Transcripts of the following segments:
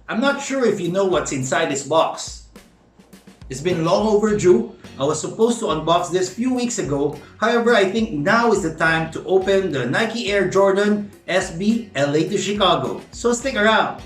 I'm not sure if you know what's inside this box. It's been long overdue. I was supposed to unbox this few weeks ago. However, I think now is the time to open the Nike Air Jordan SB LA to Chicago. So stick around.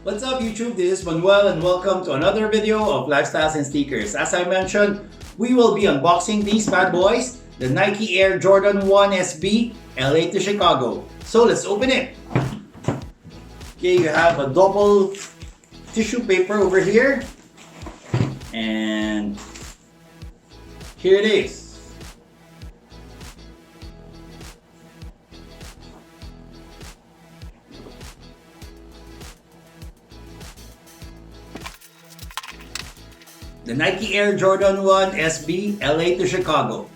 What's up YouTube, this is Manuel and welcome to another video of Lifestyles and Sneakers. As I mentioned, we will be unboxing these bad boys, the Nike Air Jordan 1 SB LA to Chicago. So let's open it. Okay, you have a double tissue paper over here. And here it is. The Nike Air Jordan 1 SB LA to Chicago.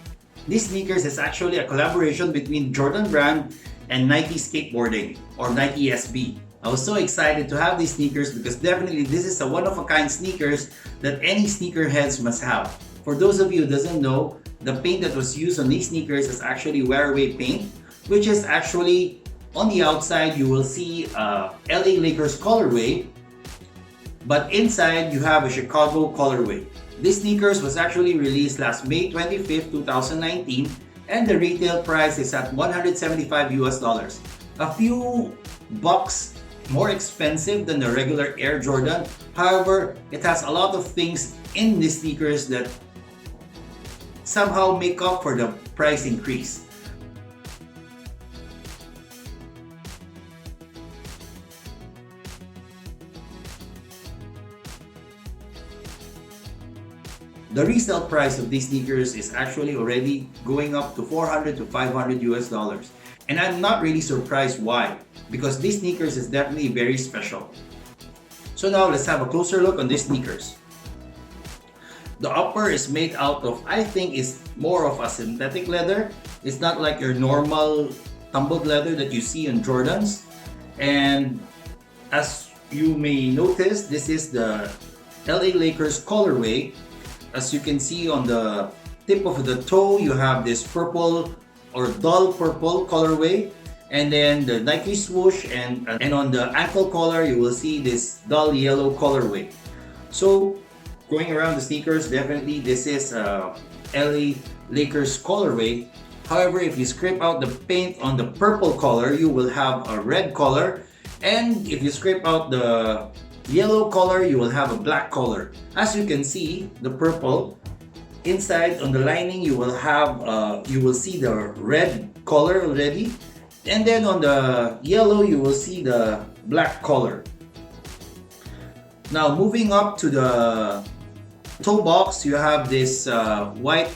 This sneakers is actually a collaboration between Jordan brand and Nike skateboarding or Nike SB. I was so excited to have these sneakers because definitely this is a one-of-a-kind sneakers that any sneakerheads must have. For those of you who doesn't know, the paint that was used on these sneakers is actually wear-away paint, which is actually on the outside you will see LA Lakers colorway, but inside you have a Chicago colorway. This sneakers was actually released last May 25th, 2019 and the retail price is at $175 US. A few bucks more expensive than the regular Air Jordan. However, it has a lot of things in these sneakers that somehow make up for the price increase. The resale price of these sneakers is actually already going up to $400 to $500 US. And I'm not really surprised why, because these sneakers is definitely very special. So now let's have a closer look on these sneakers. The upper is made out of, I think is more of a synthetic leather. It's not like your normal tumbled leather that you see on Jordans. And as you may notice, this is the LA Lakers colorway. As you can see on the tip of the toe, you have this purple or dull purple colorway, and then the Nike Swoosh, and on the ankle collar you will see this dull yellow colorway. So going around the sneakers, definitely this is LA Lakers colorway. However, if you scrape out the paint on the purple color, you will have a red color, and if you scrape out the yellow color, you will have a black color. As you can see, the purple inside on the lining, you will have you will see the red color already, and then on the yellow you will see the black color. Now moving up to the toe box, you have this white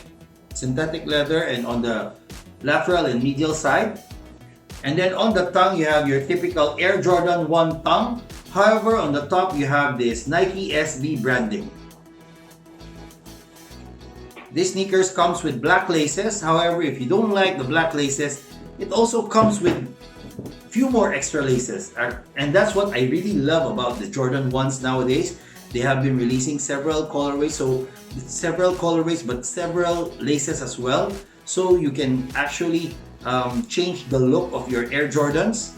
synthetic leather, and on the lateral and medial side, and then on the tongue you have your typical Air Jordan 1 tongue. However, on the top you have this Nike SB branding. This sneakers comes with black laces. However, if you don't like the black laces, it also comes with few more extra laces. And that's what I really love about the Jordan 1s nowadays. They have been releasing several colorways, but several laces as well. So you can actually change the look of your Air Jordans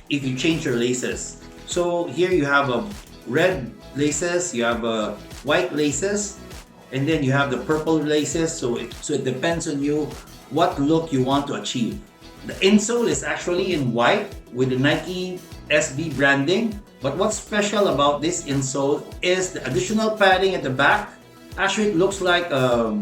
if you change your laces. So here you have a red laces, you have a white laces, and then you have the purple laces. So it depends on you what look you want to achieve. The insole is actually in white with the Nike SB branding. But what's special about this insole is the additional padding at the back. Actually, it looks like a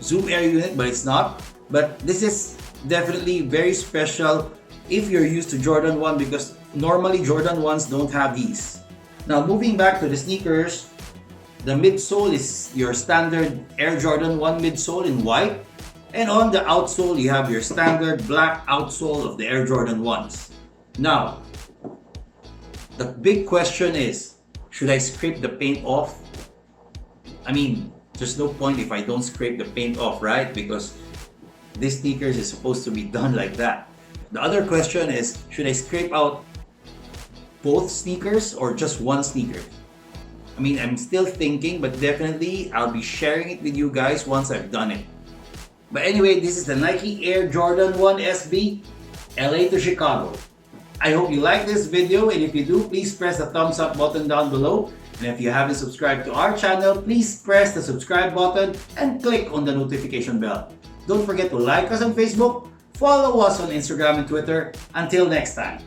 Zoom Air unit, but it's not. But this is definitely very special if you're used to Jordan 1, because normally Jordan 1s don't have these. Now moving back to the sneakers, the midsole is your standard Air Jordan 1 midsole in white, and on the outsole you have your standard black outsole of the Air Jordan 1s. Now, the big question is, should I scrape the paint off? I mean, there's no point if I don't scrape the paint off, right? Because this sneakers is supposed to be done like that. The other question is, should I scrape out both sneakers or just one sneaker? I mean, I'm still thinking, but definitely I'll be sharing it with you guys once I've done it. But anyway, this is the Nike Air Jordan 1 SB, LA to Chicago. I hope you like this video, and if you do, please press the thumbs up button down below. And if you haven't subscribed to our channel, please press the subscribe button and click on the notification bell. Don't forget to like us on Facebook, follow us on Instagram and Twitter. Until next time.